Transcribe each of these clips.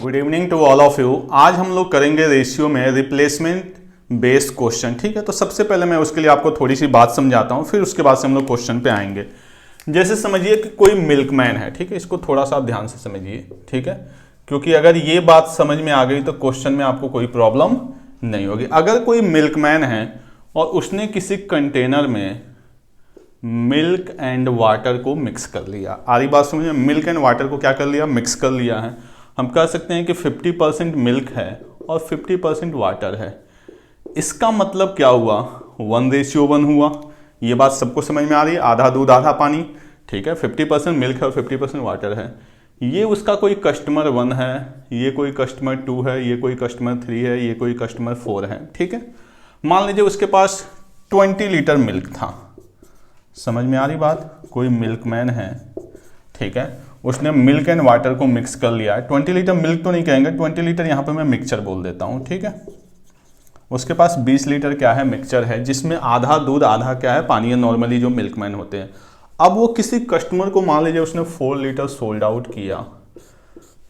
Good evening to all of you. आज हम लोग करेंगे रेशियो में रिप्लेसमेंट बेस्ड क्वेश्चन। ठीक है, तो सबसे पहले मैं उसके लिए आपको थोड़ी सी बात समझाता हूँ, फिर उसके बाद से हम लोग क्वेश्चन पे आएंगे। जैसे समझिए कि कोई मिल्कमैन है, ठीक है, इसको थोड़ा सा आप ध्यान से समझिए, ठीक है, क्योंकि अगर ये बात समझ में आ गई तो क्वेश्चन में आपको कोई प्रॉब्लम नहीं होगी। अगर कोई मिल्कमैन है और उसने किसी कंटेनर में मिल्क एंड वाटर को मिक्स कर लिया, आरी बात समझिए, मिल्क एंड वाटर को क्या कर लिया, मिक्स कर लिया है। हम कह सकते हैं कि 50% मिल्क है और 50% वाटर है। इसका मतलब क्या हुआ, 1:1 हुआ। ये बात सबको समझ में आ रही है, आधा दूध आधा पानी, ठीक है। 50% मिल्क है और 50% वाटर है। ये उसका कोई कस्टमर 1 है, ये कोई कस्टमर 2 है, ये कोई कस्टमर 3 है, ये कोई कस्टमर 4 है, ठीक है। मान लीजिए उसके पास 20 लीटर मिल्क था। समझ में आ रही बात, कोई मिल्कमैन है, ठीक है, उसने मिल्क एंड वाटर को मिक्स कर लिया है। 20 लीटर मिल्क तो नहीं कहेंगे, 20 लीटर यहाँ पे मैं मिक्सचर बोल देता हूँ, ठीक है। उसके पास 20 लीटर क्या है, मिक्सचर है, जिसमें आधा दूध आधा क्या है, पानी है, नॉर्मली जो मिल्कमैन होते हैं। अब वो किसी कस्टमर को मान लीजिए उसने 4 लीटर सोल्ड आउट किया,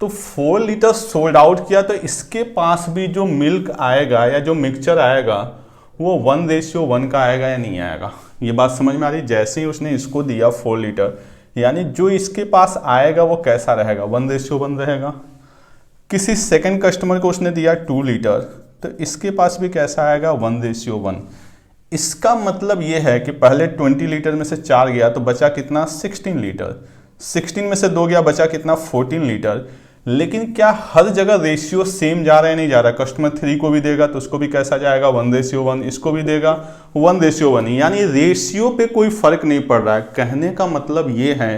तो 4 लीटर सोल्ड आउट किया तो इसके पास भी जो मिल्क आएगा या जो मिक्सचर आएगा वो 1:1 का आएगा या नहीं आएगा। ये बात समझ में आ रही। जैसे ही उसने इसको दिया 4 लीटर, यानी जो इसके पास आएगा वो कैसा रहेगा, 1:1 रहेगा। किसी सेकंड कस्टमर को उसने दिया 2 लीटर, तो इसके पास भी कैसा आएगा, 1:1। इसका मतलब ये है कि पहले 20 लीटर में से 4 गया तो बचा कितना, 16 लीटर। 16 में से 2 गया, बचा कितना, 14 लीटर। लेकिन क्या हर जगह रेशियो सेम जा रहा है, नहीं जा रहा। कस्टमर 3 को भी देगा तो उसको भी कैसा जाएगा, 1:1, इसको भी देगा 1:1, यानी रेशियो पे कोई फर्क नहीं पड़ रहा है। कहने का मतलब ये है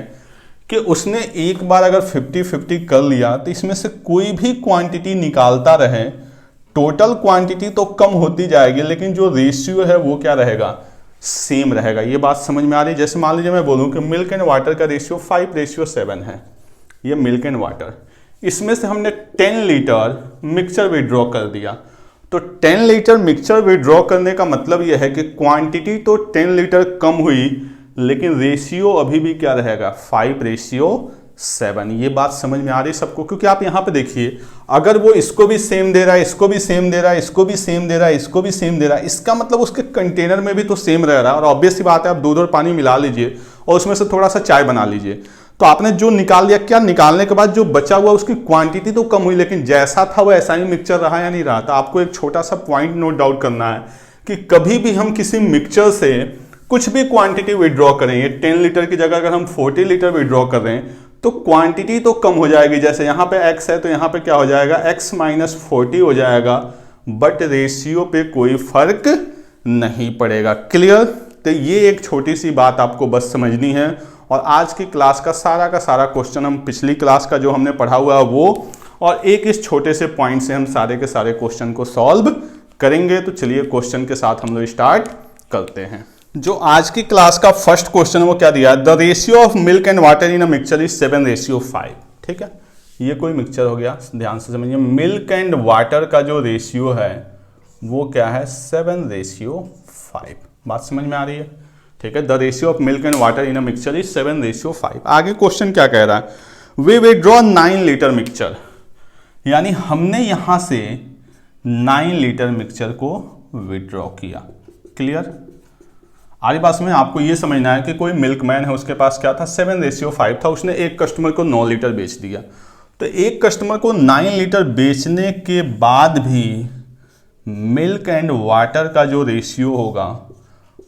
कि उसने एक बार अगर 50-50 कर लिया तो इसमें से कोई भी क्वांटिटी निकालता रहे, टोटल क्वांटिटी तो कम होती जाएगी, लेकिन जो रेशियो है वो क्या रहेगा, सेम रहेगा। ये बात समझ में आ रही है। जैसे मान लीजिए मैं बोलूँ कि मिल्क एंड वाटर का रेशियो 5:7 है, ये मिल्क एंड वाटर, इसमें से हमने 10 लीटर मिक्सचर विड्रॉ कर दिया। तो 10 लीटर मिक्सचर विड्रॉ करने का मतलब यह है कि क्वांटिटी तो 10 लीटर कम हुई, लेकिन रेशियो अभी भी क्या रहेगा, 5:7। ये बात समझ में आ रही सबको, क्योंकि आप यहाँ पे देखिए, अगर वो इसको भी सेम दे रहा है, इसको भी सेम दे रहा है, इसको भी सेम दे रहा है, इसको भी सेम दे रहा है, इसका मतलब उसके कंटेनर में भी तो सेम रह रहा है। और ऑब्वियस सी बात है, आप दूध और पानी मिला लीजिए और उसमें से थोड़ा सा चाय बना लीजिए, तो आपने जो निकाल लिया, क्या निकालने के बाद जो बचा हुआ उसकी क्वांटिटी तो कम हुई, लेकिन जैसा था वो ऐसा ही मिक्सचर रहा या नहीं रहा। तो आपको एक छोटा सा पॉइंट नोट डाउन करना है कि कभी भी हम किसी मिक्सचर से कुछ भी क्वांटिटी विड्रॉ करें, ये 10 लीटर की जगह अगर हम 40 लीटर विड्रॉ कर रहे हैं तो क्वांटिटी तो कम हो जाएगी। जैसे यहाँ पे x है तो यहाँ पे क्या हो जाएगा, x - 40 हो जाएगा, बट रेशियो पे कोई फर्क नहीं पड़ेगा। क्लियर। तो ये एक छोटी सी बात आपको बस समझनी है। और आज की क्लास का सारा क्वेश्चन हम पिछली क्लास का जो हमने पढ़ा हुआ है वो, और एक इस छोटे से पॉइंट से हम सारे के सारे क्वेश्चन को सॉल्व करेंगे। तो चलिए क्वेश्चन के साथ हम लोग स्टार्ट करते हैं। जो आज की क्लास का फर्स्ट क्वेश्चन है वो क्या दिया है, the ratio of milk and water in a mixture is 7:5। ठीक है, ये कोई मिक्सचर हो गया, ध्यान से समझिए। मिल्क एंड वाटर का जो रेशियो है वो क्या है, 7:5। बात समझ में आ रही है, ठीक है। The ratio of milk and water in a mixture is 7:5। आगे क्वेश्चन क्या कह रहा है, वी विड्रॉ 9 लीटर मिक्सचर, यानी हमने यहां से 9 लीटर मिक्सचर को विड्रॉ किया। क्लियर। आगे बात में आपको ये समझना है कि कोई मिल्कमैन है, उसके पास क्या था, 7:5 था, उसने एक कस्टमर को 9 लीटर बेच दिया। तो एक कस्टमर को 9 लीटर बेचने के बाद भी मिल्क एंड वाटर का जो रेशियो होगा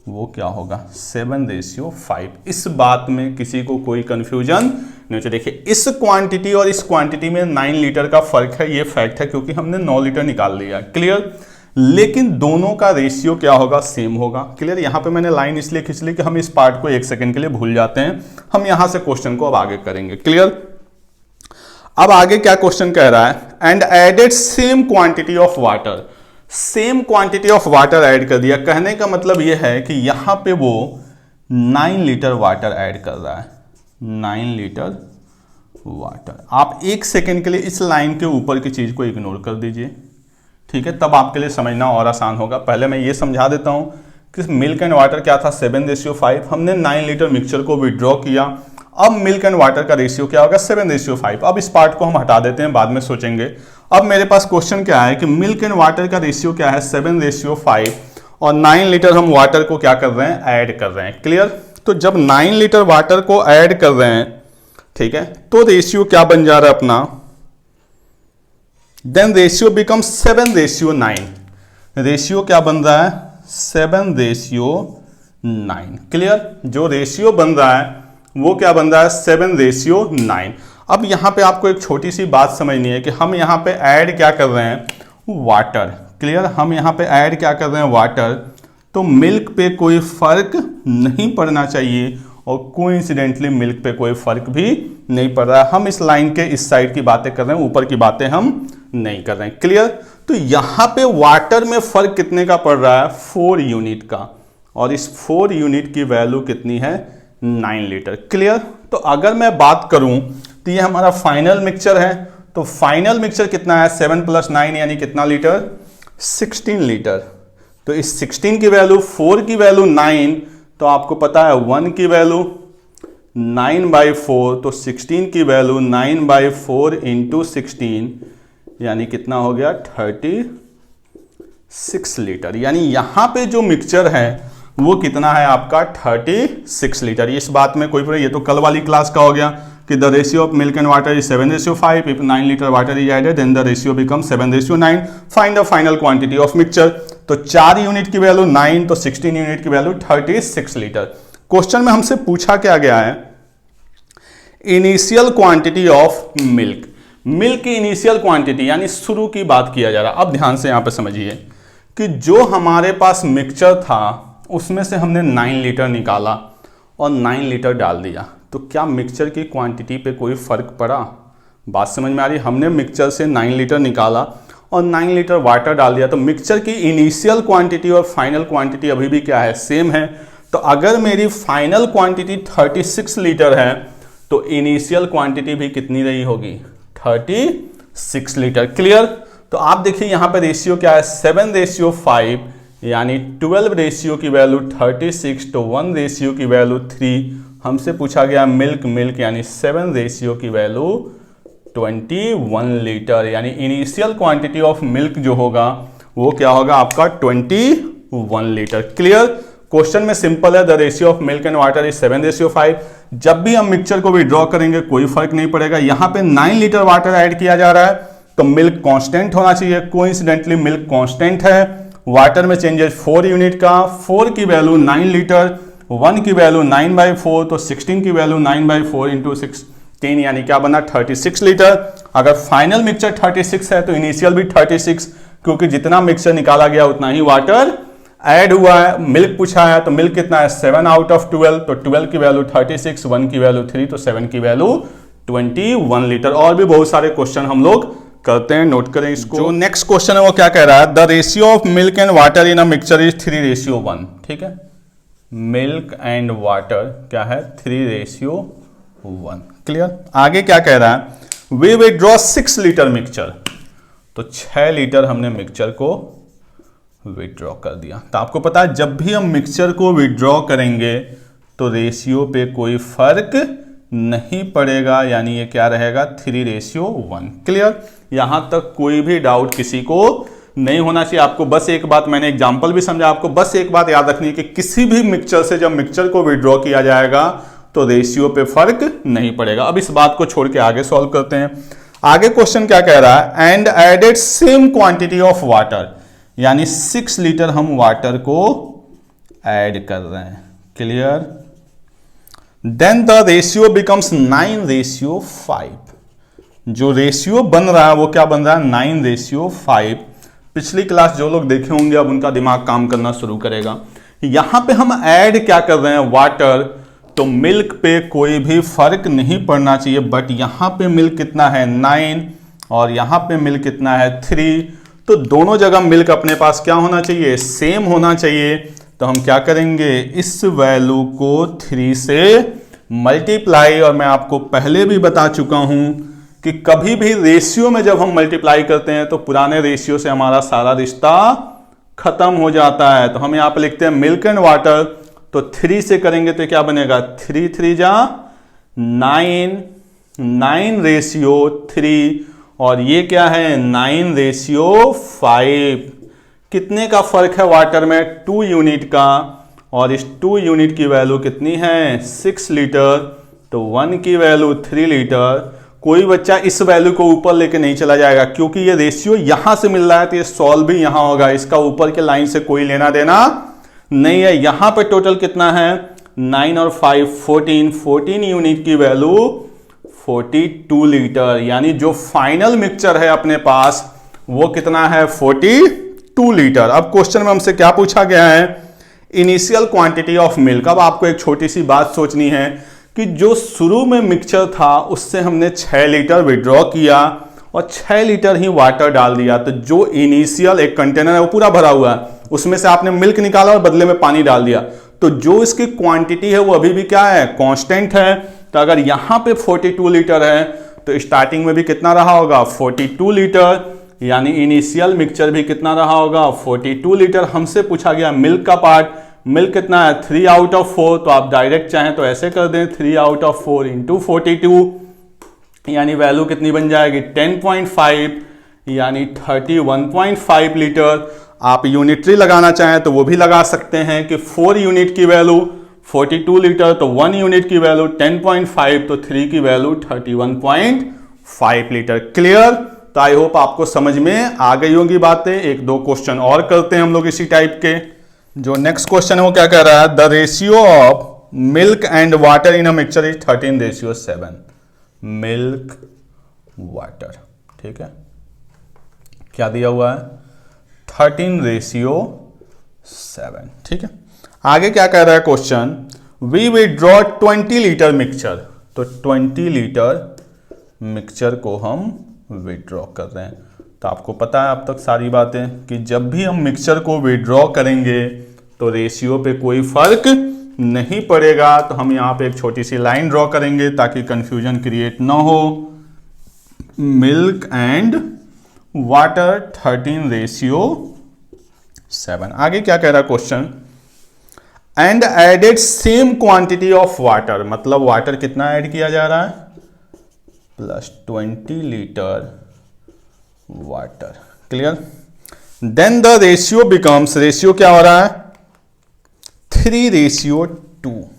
वो क्या होगा, 7:5। इस बात में किसी को कोई कंफ्यूजन नहीं चाहिए। देखिए, इस क्वांटिटी और इस क्वांटिटी में 9 लीटर का फर्क है, ये फैक्ट है, क्योंकि हमने 9 लीटर निकाल लिया। क्लियर। लेकिन दोनों का रेशियो क्या होगा, सेम होगा। क्लियर। यहां पे मैंने लाइन इसलिए खींच ली कि हम इस पार्ट को 1 सेकंड के लिए भूल जाते हैं। हम यहां से क्वेश्चन को अब आगे करेंगे। क्लियर। अब आगे क्या क्वेश्चन कह रहा है, and added same quantity of water, same quantity of water add कर दिया। कहने का मतलब यह है कि यहां पे वो 9 लीटर वाटर ऐड कर रहा है, 9 लीटर वाटर। आप 1 सेकंड के लिए इस लाइन के ऊपर की चीज को इग्नोर कर दीजिए, ठीक है, तब आपके लिए समझना और आसान होगा। पहले मैं ये समझा देता हूं कि मिल्क एंड वाटर क्या था, 7:5। हमने 9 लीटर मिक्सचर को विड्रॉ किया। अब मिल्क एंड वाटर का रेशियो क्या होगा 7:5। अब इस पार्ट को हम हटा देते हैं, बाद में सोचेंगे। अब मेरे पास क्वेश्चन क्या है कि मिल्क एंड वाटर का रेशियो क्या है 7:5 और 9 लीटर हम वाटर को क्या कर रहे हैं, ऐड कर रहे हैं। क्लियर। तो जब 9 लीटर वाटर को ऐड कर रहे हैं, ठीक है, तो रेशियो क्या बन जा रहा है अपना, देन रेशियो बिकम 7:9। रेशियो क्या बन रहा है 7:9। क्लियर। जो रेशियो बन रहा है वो क्या बन रहा है 7:9। अब यहां पे आपको एक छोटी सी बात समझनी है कि हम यहां पे ऐड क्या कर रहे हैं, वाटर। क्लियर। हम यहां पे ऐड क्या कर रहे हैं, वाटर। तो मिल्क पे कोई फर्क नहीं पड़ना चाहिए और कोइंसिडेंटली मिल्क पे कोई फर्क भी नहीं पड़ रहा है। हम इस लाइन के इस साइड की बातें कर रहे हैं, ऊपर की बातें हम नहीं कर रहे हैं। क्लियर। तो यहां पे वाटर में फर्क कितने का पड़ रहा है 4 यूनिट का, और इस 4 यूनिट की वैल्यू कितनी है 9 लीटर। क्लियर। तो अगर मैं बात करूं तो ये हमारा फाइनल मिक्सचर है, तो फाइनल मिक्सचर कितना है 7 + 9 यानी कितना लीटर 16 लीटर। तो इस 16 की वैल्यू 4 की वैल्यू 9, तो आपको पता है 1 की वैल्यू 9/4, तो 16 की वैल्यू 9/4 × 16 यानी कितना हो गया 36 लीटर। यानी यहां पे जो मिक्सचर है वो कितना है आपका 36 लीटर। इस बात में कोई प्रॉब्लम, ये तो कल वाली क्लास का हो गया कि the ratio of milk and water is 7:5। If 9 litre water is added then the ratio become 7:9। Find the final quantity of mixture. तो 4 यूनिट की वैल्यू 9, तो 16 यूनिट की वैल्यू 36 लीटर। क्वेश्चन में हमसे पूछा क्या गया है, initial quantity of milk. Milk की इनिशियल क्वांटिटी यानी शुरू की बात किया जा रहा है। अब ध्यान से यहां पे समझिए कि जो हमारे पास मिक्सचर था उसमें से हमने 9 लीटर निकाला और 9 लीटर डाल दिया, तो क्या मिक्सचर की क्वांटिटी पे कोई फर्क पड़ा? बात समझ में आ रही? हमने मिक्सचर से 9 लीटर निकाला और 9 लीटर वाटर डाल दिया, तो मिक्सचर की इनिशियल क्वांटिटी और फाइनल क्वांटिटी अभी भी क्या है, सेम है। तो अगर मेरी फाइनल क्वांटिटी 36 लीटर है तो इनिशियल क्वांटिटी भी कितनी रही होगी 36 लीटर। क्लियर। तो आप देखिए यहां पे रेशियो क्या है 7:5 यानी 12 रेशियो की वैल्यू 36 तो 1 रेशियो की वैल्यू 3। हमसे पूछा गया मिल्क यानी 7 रेशियो की वैल्यू 21 लीटर। यानी इनिशियल क्वांटिटी ऑफ मिल्क जो होगा वो क्या होगा आपका 21 लीटर। क्लियर। क्वेश्चन में सिंपल है, the ratio of milk and water is 7:5। जब भी हम मिक्सचर को विड्रॉ करेंगे कोई फर्क नहीं पड़ेगा। यहां पे 9 लीटर वाटर ऐड किया जा रहा है तो मिल्क कांस्टेंट होना चाहिए। कोइंसिडेंटली मिल्क कांस्टेंट है। वाटर में चेंजेस 4 यूनिट का, 4 की वैल्यू 9 लीटर, 1 की वैल्यू 9/4, तो 16 की वैल्यू 9/4 × 16 यानी क्या बना 36 लीटर। अगर फाइनल मिक्सचर 36 है तो इनिशियल भी 36, क्योंकि जितना मिक्सचर निकाला गया उतना ही वाटर ऐड हुआ है। मिल्क पूछा है तो मिल्क कितना है 7/12, तो 12 की वैल्यू 36, 1 की वैल्यू 3, तो 7 की वैल्यू 21 लीटर। और भी बहुत सारे क्वेश्चन हम लोग करते हैं, नोट करें इसको। जो नेक्स्ट क्वेश्चन है वो क्या कह रहा है, the ratio of milk and water in a mixture is 3:1। ठीक है, मिल्क एंड वाटर क्या है 3:1। क्लियर। आगे क्या कह रहा है, वी विड्रॉ 6 लीटर मिक्सचर, तो 6 लीटर हमने मिक्सचर को विड्रॉ कर दिया। तो आपको पता है जब भी हम मिक्सचर को विड्रॉ करेंगे तो रेशियो पे कोई फर्क नहीं पड़ेगा, यानी ये क्या रहेगा 3:1। क्लियर। यहां तक कोई भी डाउट किसी को नहीं होना चाहिए। आपको बस एक बात, मैंने एग्जांपल भी समझा, आपको बस एक बात याद रखनी है कि किसी भी मिक्सचर से जब मिक्सचर को विड्रॉ किया जाएगा तो रेशियो पे फर्क नहीं पड़ेगा। अब इस बात को छोड़ के आगे सॉल्व करते हैं। आगे क्वेश्चन क्या कह रहा है, and added same quantity of water, यानी 6 लीटर हम वाटर को ऐड कर रहे हैं। Clear. Then the ratio becomes 9:5। जो रेशियो बन रहा है वो क्या बन रहा है 9:5। पिछली क्लास जो लोग देखे होंगे अब उनका दिमाग काम करना शुरू करेगा। यहां पे हम ऐड क्या कर रहे हैं वाटर, तो मिल्क पे कोई भी फर्क नहीं पड़ना चाहिए, बट यहां पे मिल्क कितना है 9 और यहां पे मिल्क कितना है 3, तो दोनों जगह मिल्क अपने पास क्या होना चाहिए सेम होना चाहिए। तो हम क्या करेंगे इस वैल्यू को 3 से मल्टीप्लाई, और मैं आपको पहले भी बता चुका हूं कि कभी भी रेशियो में जब हम मल्टीप्लाई करते हैं तो पुराने रेशियो से हमारा सारा रिश्ता खत्म हो जाता है। तो हम यहां पर लिखते हैं मिल्क एंड वाटर, तो 3 से करेंगे तो क्या बनेगा 3 3 जा 9:3 और ये क्या है 9:5। कितने का फर्क है वाटर में 2 यूनिट का, और इस 2 यूनिट की वैल्यू कितनी है 6 लीटर, तो 1 की वैल्यू 3 लीटर। कोई बच्चा इस वैल्यू को ऊपर लेके नहीं चला जाएगा क्योंकि ये रेशियो यहां से मिल रहा है तो ये सॉल्व भी यहां होगा, इसका ऊपर के लाइन से कोई लेना देना नहीं है। यहां पे टोटल कितना है 9 और 5 14 यूनिट की वैल्यू 42 लीटर, यानी जो फाइनल मिक्सचर है अपने पास वो कितना है 42 लीटर। अब क्वेश्चन में हमसे क्या पूछा गया है इनिशियल क्वांटिटी ऑफ मिल्क। अब आपको एक छोटी सी बात सोचनी है कि जो शुरू में मिक्सचर था उससे हमने 6 लीटर विड्रॉ किया और 6 लीटर ही वाटर डाल दिया, तो जो इनिशियल एक कंटेनर है वो पूरा भरा हुआ है, उसमें से आपने मिल्क निकाला और बदले में पानी डाल दिया, तो जो इसकी क्वांटिटी है वो अभी भी क्या है कांस्टेंट है। तो अगर यहां पे 42 लीटर है तो स्टार्टिंग में भी कितना रहा होगा 42 लीटर, यानी इनिशियल मिक्सचर भी कितना रहा होगा 42 लीटर। हमसे पूछा गया मिल्क का पार्ट, मिल्क कितना है 3 आउट ऑफ 4, तो आप डायरेक्ट चाहें तो ऐसे कर दें 3 आउट ऑफ 4 इंटू 42, यानी वैल्यू कितनी बन जाएगी 10.5 यानी 31.5 लीटर। आप यूनिटरी लगाना चाहें तो वो भी लगा सकते हैं कि 4 यूनिट की वैल्यू 42 लीटर, तो 1 यूनिट की वैल्यू 10.5, तो 3 की वैल्यू 31.5 लीटर। क्लियर? तो आई होप आपको समझ में आ गई होंगी बातें। एक दो क्वेश्चन और करते हैं हम लोग इसी टाइप के। जो नेक्स्ट क्वेश्चन है वो क्या कह रहा है the ratio of milk and water in a mixture is 13:7। Milk water, ठीक है, क्या दिया हुआ है 13:7, ठीक है। आगे क्या कह रहा है question we withdraw 20 litre mixture, तो 20 लीटर मिक्सचर को हम विड्रॉ कर रहे हैं। तो आपको पता है अब तक सारी बातें कि जब भी हम मिक्सचर को विड्रॉ करेंगे तो रेशियो पे कोई फर्क नहीं पड़ेगा। तो हम यहाँ पे एक छोटी सी लाइन ड्रॉ करेंगे ताकि कंफ्यूजन क्रिएट ना हो। Milk and water 13:7। आगे क्या कह रहा है question and added same quantity of water, मतलब वाटर कितना ऐड किया जा रहा है plus 20 litre water. Clear? Then the ratio becomes, ratio क्या हो रहा है 3:2।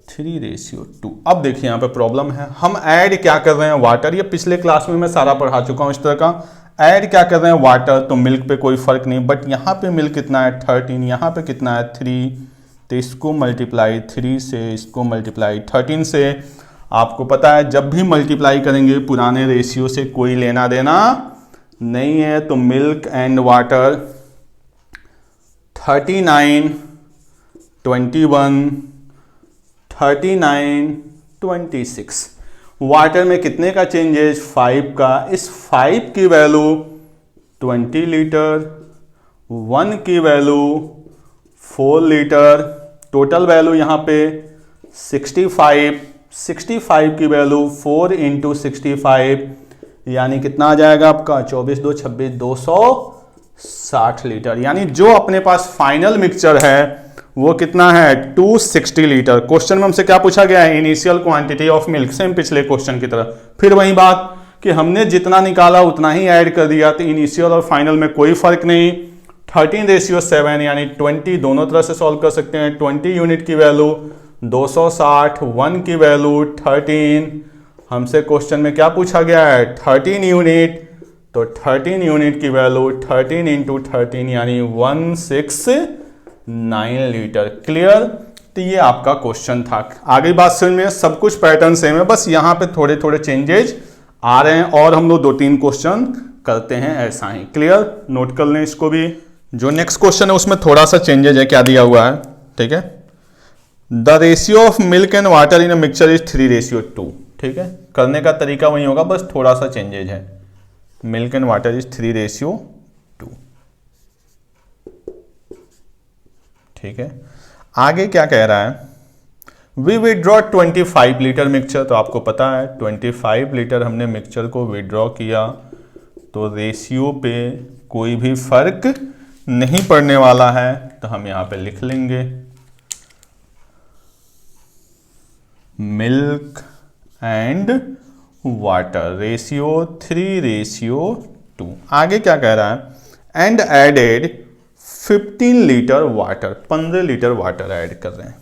3:2। अब देखिए यहां पे प्रॉब्लम है, हम ऐड क्या कर रहे हैं वाटर, ये पिछले क्लास में मैं सारा पढ़ा चुका हूं इस तरह का। ऐड क्या कर रहे हैं वाटर, तो मिल्क पे कोई फर्क नहीं, बट यहां पे मिल्क कितना है 13, यहां पे कितना है 3, तो इसको मल्टीप्लाई 3 से, इसको मल्टीप्लाई 13 से। आपको पता है जब भी मल्टीप्लाई करेंगे पुराने रेशियो से कोई लेना देना नहीं है। तो मिल्क एंड वाटर 39, 21, 39, 26। वाटर में कितने का चेंजेस 5 का, इस 5 की वैल्यू 20 लीटर, 1 की वैल्यू 4 लीटर, टोटल वैल्यू यहाँ पे 65 की वैल्यू 4 इंटू 65 यानी कितना आ जाएगा आपका 24 2 26 260 लीटर। यानी जो अपने पास फाइनल मिक्सचर है वो कितना है 260 लीटर। क्वेश्चन में हमसे क्या पूछा गया है initial quantity of milk, same पिछले क्वेश्चन की तरह। फिर वही बात कि हमने जितना निकाला उतना ही ऐड कर दिया, तो इनिशियल और फाइनल में कोई फर्क नहीं। 13:7 यानी 20 दोनों तरह से सॉल्व कर सकते हैं। 20 यूनिट की वैल्यू 260, 1 की वैल्यू 13। हमसे क्वेश्चन में क्या पूछा गया है 13 यूनिट, तो 13 यूनिट की वैल्यू 13 इंटू 13 यानी 169 लीटर। क्लियर? तो ये आपका क्वेश्चन था। आगे बात समझ में, सब कुछ पैटर्न सेम है, बस यहाँ पे थोड़े थोड़े चेंजेज आ रहे हैं और हम लोग 2-3 क्वेश्चन करते हैं ऐसा ही। क्लियर? नोट कर लें इसको भी। जो नेक्स्ट क्वेश्चन है उसमें थोड़ा सा चेंजेज है, क्या दिया हुआ है, ठीक है। The ratio of milk and water in a mixture is 3:2। ठीक है, करने का तरीका वही होगा, बस थोड़ा सा चेंजेज है। Milk and water is 3:2। ठीक है, आगे क्या कह रहा है, वी विड्रॉ 25 लीटर मिक्सचर। तो आपको पता है 25 लीटर हमने मिक्सचर को विड्रॉ किया, तो रेशियो पे कोई भी फर्क नहीं पड़ने वाला है। तो हम यहाँ पे लिख लेंगे मिल्क एंड वाटर रेशियो 3:2। आगे क्या कह रहा है, and added 15 litre water, 15 litre water add कर रहे हैं,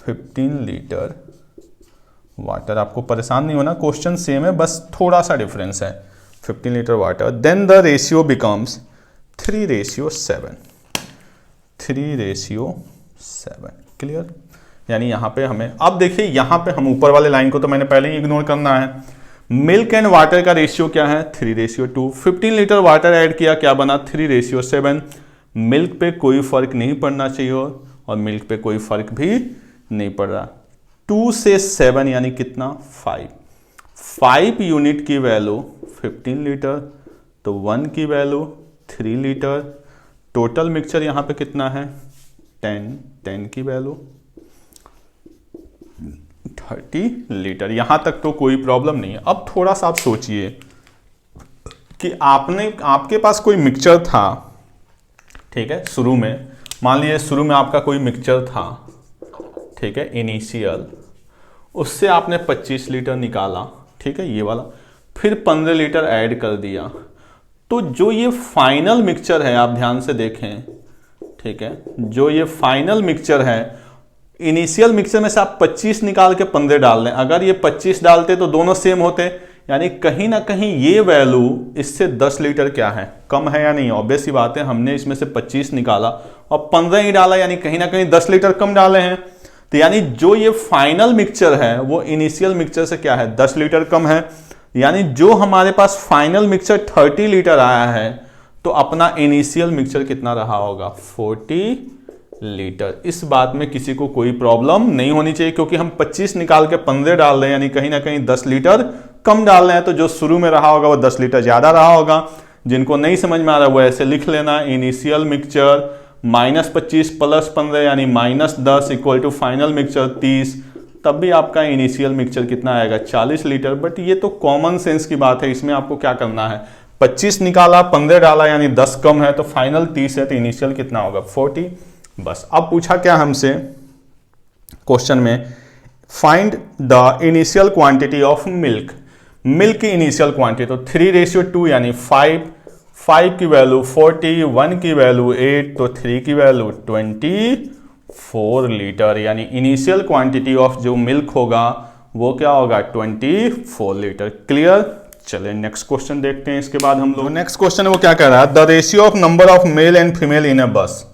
15 लीटर वाटर। आपको परेशान नहीं होना, क्वेश्चन सेम है, बस थोड़ा सा डिफरेंस है। 15 litre water, then the ratio becomes 3:7, 3:7। Clear, यानी यहां पे हमें, अब देखिए यहां पे हम ऊपर वाले लाइन को तो मैंने पहले ही इग्नोर करना है। मिल्क एंड वाटर का रेशियो क्या है, 3:2। 15 लीटर वाटर ऐड किया, क्या बना, 3:7। मिल्क पे कोई फर्क नहीं पड़ना चाहिए और मिल्क पे कोई फर्क भी नहीं पड़ रहा। 2 से 7 यानी कितना, 5 यूनिट की वैल्यू 15 लीटर, तो 1 की वैल्यू 3 लीटर। टोटल मिक्सचर यहां पे कितना है, 10 की वैल्यू 30 लीटर। यहां तक तो कोई प्रॉब्लम नहीं है। अब थोड़ा सा आप सोचिए कि आपके पास कोई मिक्सचर था, ठीक है, शुरू में मान लीजिए शुरू में आपका कोई मिक्सचर था, ठीक है, इनिशियल, उससे आपने 25 लीटर निकाला, ठीक है, ये वाला, फिर 15 लीटर ऐड कर दिया, तो जो ये फाइनल मिक्सचर है, आप ध्यान से देखें, ठीक है, जो ये फाइनल मिक्सचर है, इनिशियल मिक्सचर में से आप 25 निकाल के 15 डाल दें, अगर ये 25 डालते तो दोनों सेम होते, यानी कहीं ना कहीं ये वैल्यू इससे 10 लीटर क्या है, कम है या नहीं। ऑब्वियस सी बात है, हमने इसमें से 25 निकाला और 15 ही डाला, यानी कहीं ना कहीं 10 लीटर कम डाले हैं। तो यानी जो ये फाइनल मिक्सचर है वो इनिशियल मिक्सचर से क्या है, 10 लीटर कम है। यानी जो हमारे पास फाइनल मिक्सचर 30 लीटर आया है, तो अपना इनिशियल मिक्सचर कितना रहा होगा, 40 लीटर। इस बात में किसी को कोई प्रॉब्लम नहीं होनी चाहिए, क्योंकि हम 25 निकाल के 15 डाल रहे हैं, यानी कहीं ना कहीं 10 लीटर कम डाल रहे हैं, तो जो शुरू में रहा होगा वो 10 लीटर ज्यादा रहा होगा। जिनको नहीं समझ में आ रहा है वो ऐसे लिख लेना, इनिशियल मिक्सचर -25 + 15 यानी -10 इक्वल टू फाइनल मिक्सचर 30, तब भी आपका इनिशियल मिक्सचर कितना आएगा, 40 लीटर। बट ये तो कॉमन सेंस की बात है, इसमें आपको क्या करना है, 25 निकाला 15 डाला, यानी 10 कम है, तो फाइनल 30 है, तो इनिशियल कितना होगा, 40। बस। अब पूछा क्या हमसे क्वेश्चन में, find the initial quantity of milk, milk की इनिशियल क्वांटिटी, तो 3:2 यानी 5 की वैल्यू 40, 1 की वैल्यू 8, तो 3 की वैल्यू 24 लीटर, यानी इनिशियल क्वांटिटी ऑफ जो मिल्क होगा वो क्या होगा, 24 लीटर। क्लियर। चलिए नेक्स्ट क्वेश्चन देखते हैं। इसके बाद हम लोग नेक्स्ट क्वेश्चन वो क्या कह रहा है, the ratio of number of male and female in a bus,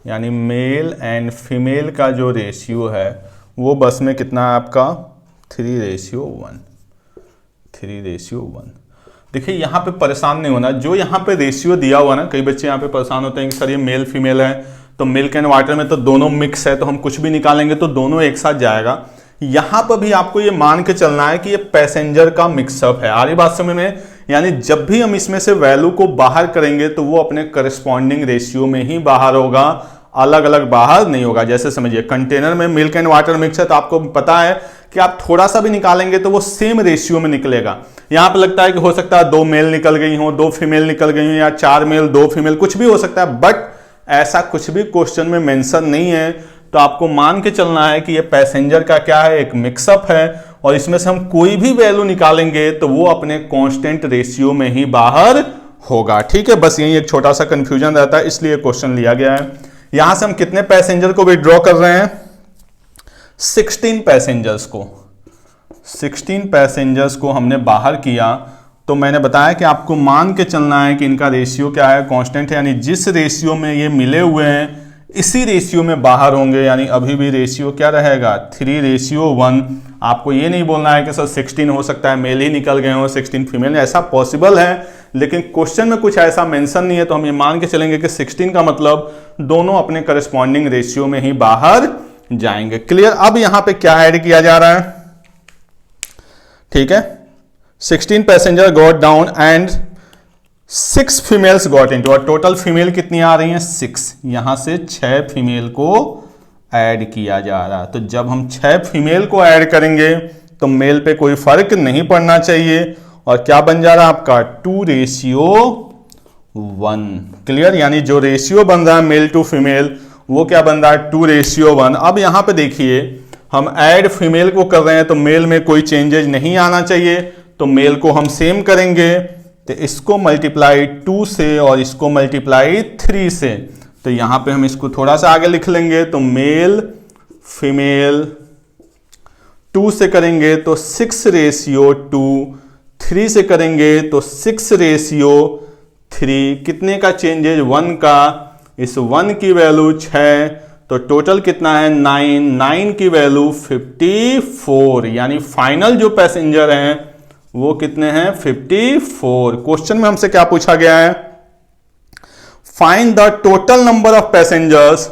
यानी मेल एंड फीमेल का जो रेशियो है वो बस में कितना है आपका, 3:1, 3:1। देखिए यहाँ पे परेशान नहीं होना, जो यहाँ पे रेशियो दिया हुआ ना, कई बच्चे यहाँ पे परेशान होते हैं कि सर ये मेल फीमेल है, तो मिल्क एंड वाटर में तो दोनों मिक्स है, तो हम कुछ भी निकालेंगे तो दोनों एक साथ जाएगा। यहाँ पर भी आपको ये मान के चलना है कि ये पैसेंजर का मिक्सअप है। आ रही बात समझ में, यानी जब भी हम इसमें से वैल्यू को बाहर करेंगे तो वो अपने करस्पॉन्डिंग रेशियो में ही बाहर होगा, अलग अलग बाहर नहीं होगा। जैसे समझिए कंटेनर में मिल्क एंड वाटर मिक्स है, तो आपको पता है कि आप थोड़ा सा भी निकालेंगे तो वो सेम रेशियो में निकलेगा। यहां पे लगता है कि हो सकता है 2 मेल निकल गई हो, 2 फीमेल निकल गई हो, या 4 मेल 2 फीमेल, कुछ भी हो सकता है, बट ऐसा कुछ भी क्वेश्चन में मेंशन नहीं है। तो आपको मान के चलना है कि ये पैसेंजर का क्या है, एक मिक्सअप है, और इसमें से हम कोई भी वैल्यू निकालेंगे तो वो अपने कांस्टेंट रेशियो में ही बाहर होगा। ठीक है, बस यही एक छोटा सा कंफ्यूजन रहता है, इसलिए क्वेश्चन लिया गया है। यहां से हम कितने पैसेंजर को विड्रॉ कर रहे हैं, 16 पैसेंजर्स को, 16 पैसेंजर्स को हमने बाहर किया। तो मैंने बताया कि आपको मान के चलना है कि इनका रेशियो क्या है, कांस्टेंट है, यानी जिस रेशियो में ये मिले हुए हैं इसी रेशियो में बाहर होंगे, यानी अभी भी रेशियो क्या रहेगा, 3:1। आपको ये नहीं बोलना है कि सर 16 हो सकता है मेल ही निकल गए हो, 16 फीमेल, ऐसा पॉसिबल है, लेकिन क्वेश्चन में कुछ ऐसा मेंशन नहीं है, तो हम ये मान के चलेंगे कि 16 का मतलब दोनों अपने करस्पॉन्डिंग रेशियो में ही बाहर जाएंगे। क्लियर। अब यहां पे क्या ऐड किया जा रहा है, ठीक है, 16 passenger got down and 6 females got into, और टोटल फीमेल कितनी आ रही हैं, 6, यहां से 6 फीमेल को ऐड किया जा रहा है। तो जब हम 6 फीमेल को ऐड करेंगे तो मेल पे कोई फर्क नहीं पड़ना चाहिए, और क्या बन जा रहा है आपका 2:1। क्लियर। यानी जो रेशियो बन रहा है मेल टू फीमेल वो क्या बन रहा है, 2:1। अब यहां पे देखिए हम ऐड फीमेल को कर रहे हैं तो मेल में कोई चेंजेज नहीं आना चाहिए, तो मेल को हम सेम करेंगे, तो इसको मल्टीप्लाई 2 से और इसको मल्टीप्लाई 3 से, तो यहां पे हम इसको थोड़ा सा आगे लिख लेंगे, तो मेल फीमेल 2 से करेंगे तो 6:2, 3 से करेंगे तो 6:3, कितने का चेंजेज 1 का, इस 1 की वैल्यू 6, तो टोटल कितना है 9, 9 की वैल्यू 54, यानी फाइनल जो पैसेंजर हैं वो कितने हैं 54। क्वेश्चन में हमसे क्या पूछा गया है, find the total number of passengers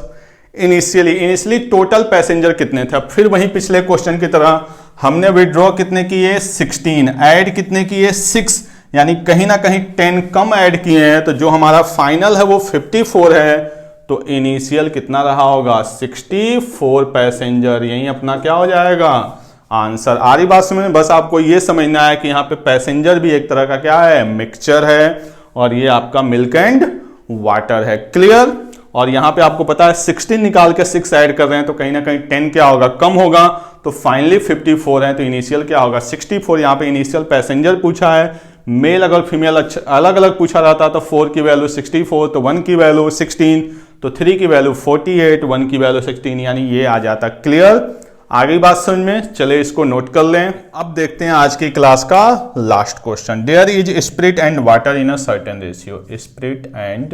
initially total passenger कितने थे। अब फिर वहीं पिछले क्वेश्चन की तरह हमने विड्रॉ कितने किए 16, ऐड कितने किए 6, यानी कहीं ना कहीं 10 कम ऐड किए हैं, तो जो हमारा फाइनल है वो 54 है, तो इनिशियल कितना रहा होगा 64 पैसेंजर, यही अपना क्या हो जाएगा आंसर। आ रही बात समझ में, बस आपको ये समझना है कि यहाँ पे पैसेंजर भी एक तरह का क्या है मिक्सचर है, और ये आपका मिल्क एंड वाटर है, क्लियर। और यहाँ पे आपको पता है 16 निकाल के 6 ऐड कर रहे हैं, तो कहीं ना कहीं 10 क्या होगा कम होगा, तो फाइनली 54 है, तो इनिशियल क्या होगा 64। यहाँ पे इनिशियल पैसेंजर पूछा है, मेल अगर फीमेल अलग अलग पूछा रहता तो 4 की वैल्यू 64, तो 1 की वैल्यू 16, तो 3 की वैल्यू 48, 1 की वैल्यू 16, यानी ये आ जाता। क्लियर, आगे बात समझ में, चले इसको नोट कर लें। अब देखते हैं आज की क्लास का last question. There is spirit and water in a certain ratio, spirit and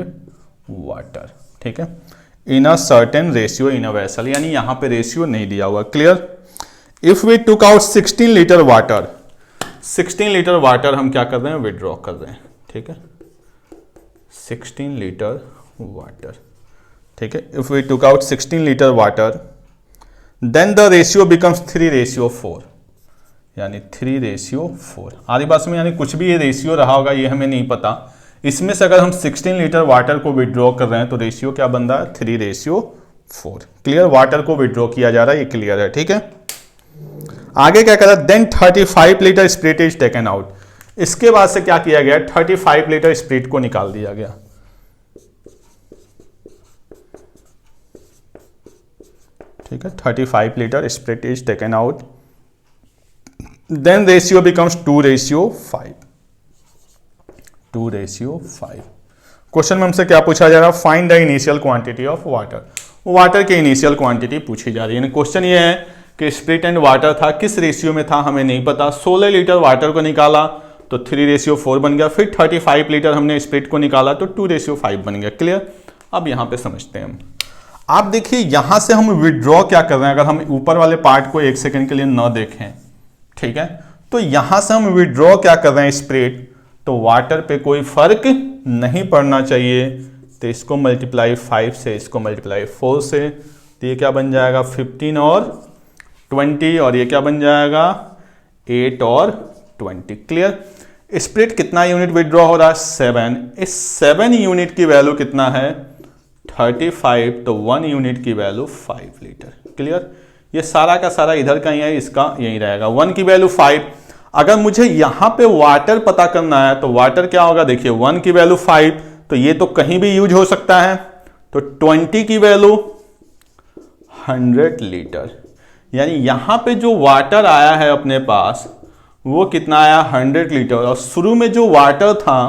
water, ठीक है, in a certain ratio in a vessel, यानी यहां पे रेशियो नहीं दिया हुआ। Clear, if we took out 16 litre water, 16 litre water हम क्या कर रहे हैं विड्रॉ कर रहे हैं, ठीक है, 16 लीटर वाटर, ठीक है, if we took out 16 litre water then the ratio becomes 3:4, यानी 3:4। आधी बात में, यानी कुछ भी ये रेशियो रहा होगा ये हमें नहीं पता, इसमें से अगर हम 16 लीटर वाटर को विड्रॉ कर रहे हैं तो रेशियो क्या बन रहा है 3:4। क्लियर, वाटर को विड्रॉ किया जा रहा है, ये क्लियर है, ठीक है। आगे क्या करा, then 35 litre spirit is taken out, इसके बाद से क्या किया गया 35 लीटर स्पिरिट को निकाल दिया गया, ठीक है, 35 litre spirit is taken out, then ratio becomes 2:5, 2:5। Question में हमसे क्या पूछा जा रहा है, find the initial quantity of water, water की इनिशियल क्वांटिटी पूछी जा रही है। क्वेश्चन ये है कि स्पिरिट एंड वाटर था, किस रेशियो में था हमें नहीं पता, 16 लीटर वाटर को निकाला तो 3:4 बन गया, फिर 35 लीटर हमने स्पिरिट को निकाला तो 2:5 बन गया। क्लियर, अब यहां पे समझते हैं हम। आप देखिए यहां से हम विड्रॉ क्या कर रहे हैं, अगर हम ऊपर वाले पार्ट को 1 सेकंड के लिए न देखें, ठीक है, तो यहां से हम विड्रॉ क्या कर रहे हैं स्पिरिट, तो वाटर पे कोई फर्क नहीं पड़ना चाहिए, तो इसको मल्टीप्लाई 5 से, इसको मल्टीप्लाई 4 से, तो ये क्या बन जाएगा 15 और 20, और ये क्या बन जाएगा 8 और 20। क्लियर, स्पिरिट कितना यूनिट विड्रॉ हो रहा है 7, इस 7 यूनिट की वैल्यू कितना है 35, तो 1 यूनिट की वैल्यू 5 लीटर। क्लियर, ये सारा का सारा इधर का ही है, इसका यही रहेगा, 1 की वैल्यू 5। अगर मुझे यहां पे वाटर पता करना है तो वाटर क्या होगा, देखिए 1 की वैल्यू 5, तो ये तो कहीं भी यूज हो सकता है, तो 20 की वैल्यू 100 लीटर, यानी यहां पे जो वाटर आया है अपने पास वो कितना आया 100 लीटर, और शुरू में जो वाटर था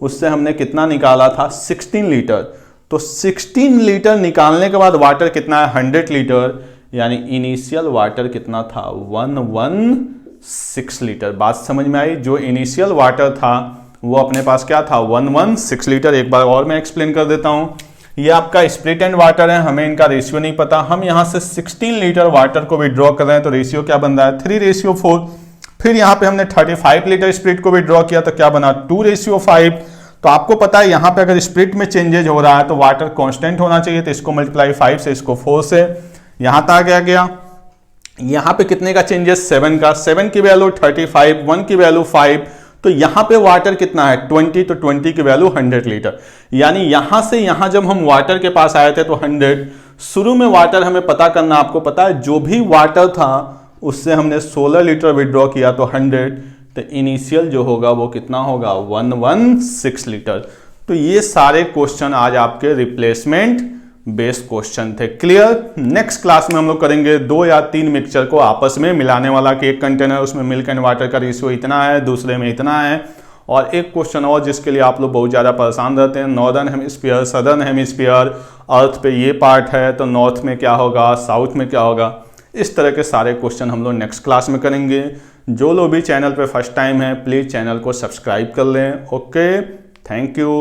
उससे हमने कितना निकाला था 16 लीटर, तो 16 लीटर निकालने के बाद वाटर कितना है 100 लीटर, यानी इनिशियल वाटर कितना था 116 लीटर। बात समझ में आई, जो इनिशियल वाटर था वो अपने पास क्या था 116 लीटर। एक बार और मैं एक्सप्लेन कर देता हूं, ये आपका स्प्लिट एंड वाटर है, हमें इनका रेशियो नहीं पता, हम यहां से 16 लीटर वाटर को विड्रॉ कर रहे हैं, तो रेशियो क्या बन रहा है 3:4। फिर यहां पे हमने 35 लीटर स्प्रिट को विड्रॉ किया तो क्या बना 2:5। तो आपको पता है यहां पे अगर स्प्रिट में चेंजेज हो रहा है तो वाटर कांस्टेंट होना चाहिए, तो इसको मल्टीप्लाई 5 से, इसको 4 से, यहां तक आ गया। यहां पे कितने का चेंजेस 7 का, 7 की वैल्यू 35, 1 की वैल्यू 5, तो यहां पे वाटर कितना है 20, तो 20 की वैल्यू 100 लीटर, यानी यहां से यहां जब हम वाटर के पास आए थे तो 100, शुरू में वाटर हमें पता करना, आपको पता है जो भी वाटर था उससे हमने 16 लीटर विड्रॉ किया तो 100, तो इनिशियल जो होगा वो कितना होगा 116 लीटर। तो ये सारे क्वेश्चन आज आपके रिप्लेसमेंट बेस्ड क्वेश्चन थे। क्लियर। नेक्स्ट क्लास में हम लोग करेंगे 2 या 3 मिक्सचर को आपस में मिलाने वाला कि एक कंटेनर उसमें मिल्क एंड वाटर का रेशियो इतना है, दूसरे में इतना है। और एक क्वेश्चन और जिसके लिए आप लोग बहुत ज़्यादा परेशान रहते हैं, नॉर्दर्न हेमिस्फीयर, सदर्न हेमिस्फीयर, अर्थ पे ये पार्ट है तो नॉर्थ में क्या होगा, साउथ में क्या होगा। इस तरह के सारे क्वेश्चन हम लोग नेक्स्ट क्लास में करेंगे। जो लोग भी चैनल पे फर्स्ट टाइम है प्लीज़ चैनल को सब्सक्राइब कर लें। Okay, thank you.